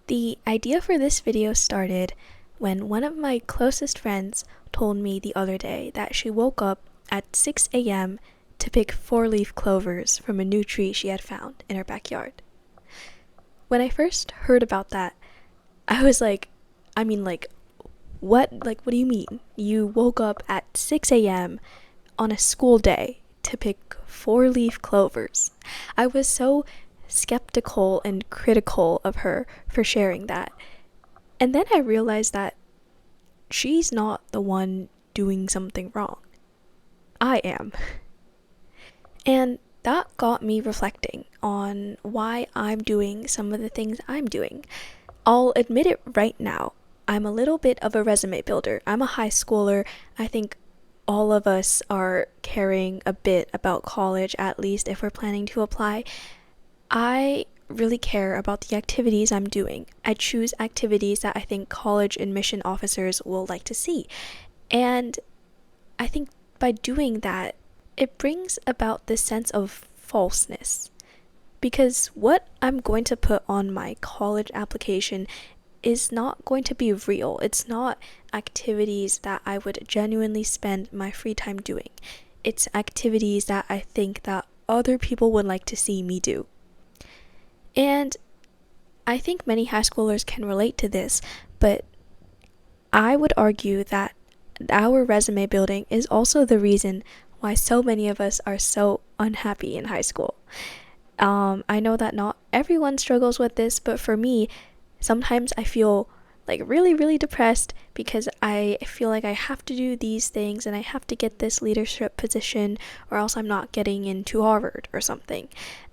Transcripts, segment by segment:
The idea for this video started when one of my closest friends told me the other day that she woke up at 6 a.m. to pick 4-leaf clovers from a new tree she had found in her backyard. When I first heard about that, I was like, what? What do you mean? You woke up at 6 a.m. on a school day to pick 4-leaf clovers. I was so skeptical and critical of her for sharing that. And then I realized that she's not the one doing something wrong. I am. And that got me reflecting on why I'm doing some of the things I'm doing. I'll admit it right now. I'm a little bit of a resume builder. I'm a high schooler. I think all of us are caring a bit about college, at least if we're planning to apply. I really care about the activities I'm doing. I choose activities that I think college admission officers will like to see. And I think by doing that, it brings about this sense of falseness. Because what I'm going to put on my college application is not going to be real. It's not activities that I would genuinely spend my free time doing. It's activities that I think that other people would like to see me do. And I think many high schoolers can relate to this, but I would argue that our resume building is also the reason why so many of us are so unhappy in high school. I know that not everyone struggles with this, but for me, sometimes I feel like really, really depressed because I feel like I have to do these things and I have to get this leadership position or else I'm not getting into Harvard or something.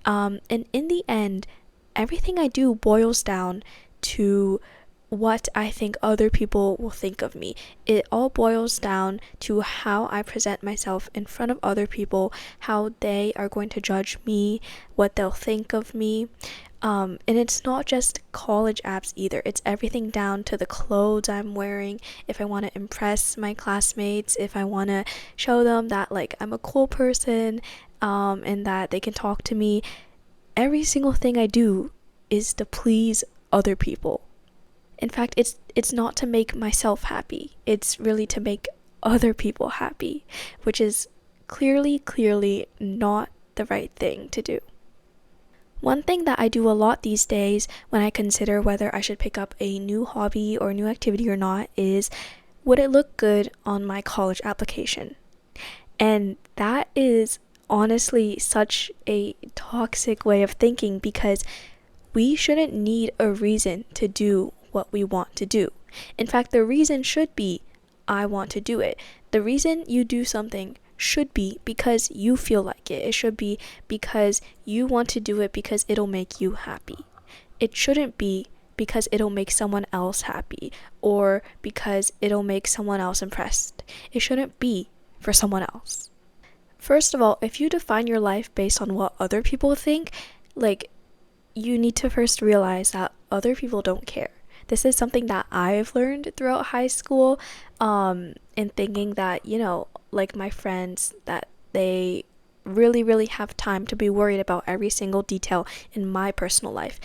And in the end, everything I do boils down to what I think other people will think of me. It all boils down to how I present myself in front of other people, how they are going to judge me, what they'll think of me. And it's not just college apps either. It's everything down to the clothes I'm wearing. If I want to impress my classmates, if I want to show them that I'm a cool person, and that they can talk to me. Every single thing I do is to please other people. In fact, it's not to make myself happy. It's really to make other people happy, which is clearly not the right thing to do. One thing that I do a lot these days when I consider whether I should pick up a new hobby or new activity or not is, would it look good on my college application? And that is honestly such a toxic way of thinking because we shouldn't need a reason to do what we want to do. In fact, the reason should be, I want to do it. The reason you do something should be because you feel like it. It should be because you want to do it because it'll make you happy. It shouldn't be because it'll make someone else happy or because it'll make someone else impressed. It shouldn't be for someone else. First of all, if you define your life based on what other people think, you need to first realize that other people don't care. This is something that I've learned throughout high school, in thinking that, my friends, that they really have time to be worried about every single detail in my personal life.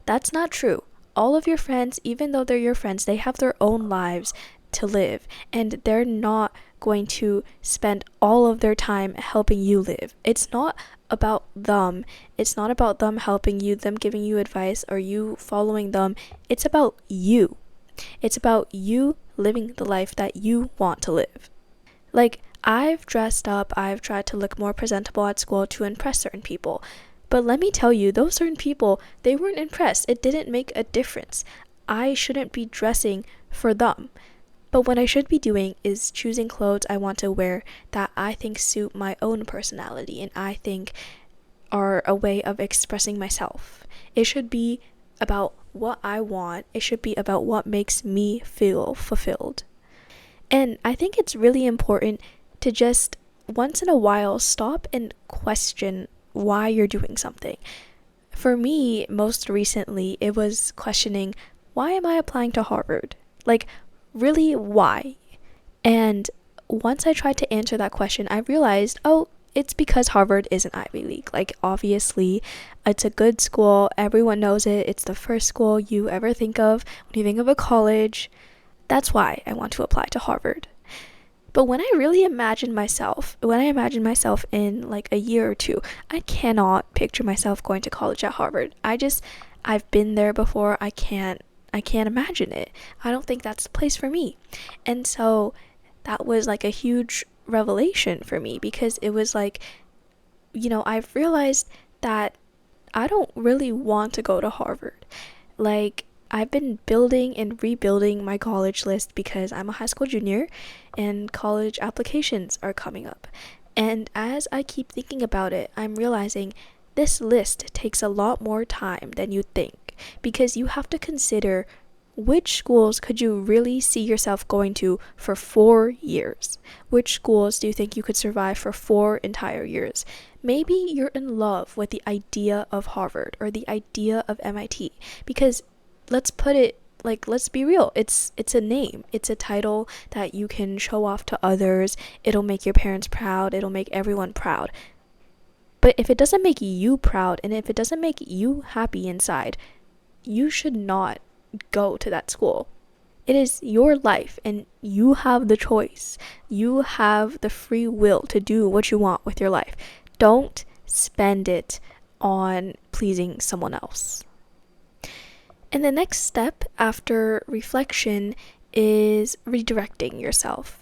That's not true. All of your friends, even though they're your friends, they have their own lives to live, and they're not going to spend all of their time helping you live. It's not about them. It's not about them helping you, them giving you advice, or you following them. It's about you. It's about you living the life that you want to live. I've dressed up, I've tried to look more presentable at school to impress certain people. But let me tell you, those certain people, they weren't impressed. It didn't make a difference. I shouldn't be dressing for them. But what I should be doing is choosing clothes I want to wear that I think suit my own personality and I think are a way of expressing myself. It should be about what I want. It should be about what makes me feel fulfilled. And I think it's really important to just once in a while stop and question why you're doing something. For me, most recently, it was questioning, why am I applying to Harvard? Really, why? And once I tried to answer that question, I realized, it's because Harvard is an Ivy League. Like, obviously, it's a good school. Everyone knows it. It's the first school you ever think of when you think of a college. That's why I want to apply to Harvard. But when I really imagine myself, in like a year or two, I cannot picture myself going to college at Harvard. I've been there before. I can't imagine it. I don't think that's the place for me. And so that was like a huge revelation for me, because it was like, I've realized that I don't really want to go to Harvard. Like, I've been building and rebuilding my college list because I'm a high school junior and college applications are coming up. And as I keep thinking about it, I'm realizing this list takes a lot more time than you think, because you have to consider which schools could you really see yourself going to for 4 years? Which schools do you think you could survive for 4 entire years? Maybe you're in love with the idea of Harvard or the idea of MIT, because let's be real. It's a name. It's a title that you can show off to others. It'll make your parents proud. It'll make everyone proud. But if it doesn't make you proud, and if it doesn't make you happy inside, you should not go to that school. It is your life, and you have the choice. You have the free will to do what you want with your life. Don't spend it on pleasing someone else. And the next step after reflection is redirecting yourself.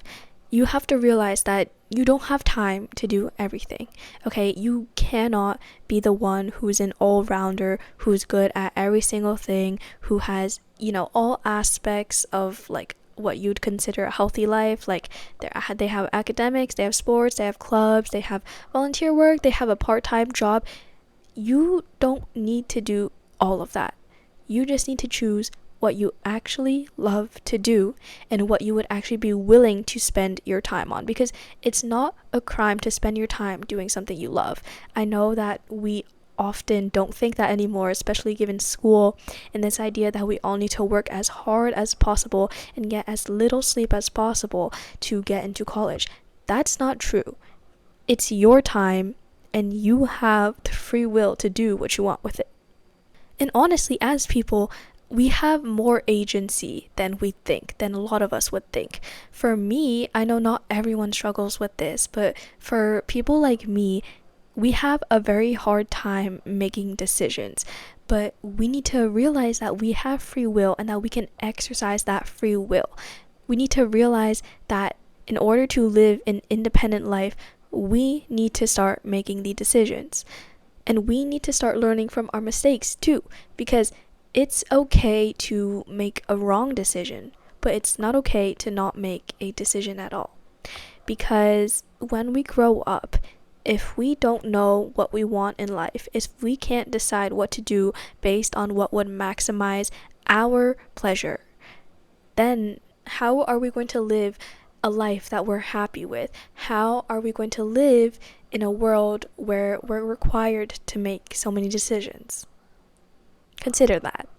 You have to realize that you don't have time to do everything, okay? You cannot be the one who's an all-rounder, who's good at every single thing, who has, all aspects of, like, what you'd consider a healthy life. Like, they have academics, they have sports, they have clubs, they have volunteer work, they have a part-time job. You don't need to do all of that. You just need to choose what you actually love to do and what you would actually be willing to spend your time on, because it's not a crime to spend your time doing something you love. I know that we often don't think that anymore, especially given school and this idea that we all need to work as hard as possible and get as little sleep as possible to get into college. That's not true. It's your time, and you have the free will to do what you want with it. And honestly, as people, we have more agency than a lot of us would think. For me, I know not everyone struggles with this, but for people like me, we have a very hard time making decisions. But we need to realize that we have free will and that we can exercise that free will. We need to realize that in order to live an independent life, we need to start making the decisions. And we need to start learning from our mistakes too, because it's okay to make a wrong decision, but it's not okay to not make a decision at all. Because when we grow up, if we don't know what we want in life, if we can't decide what to do based on what would maximize our pleasure, then how are we going to live a life that we're happy with? How are we going to live in a world where we're required to make so many decisions? Consider that.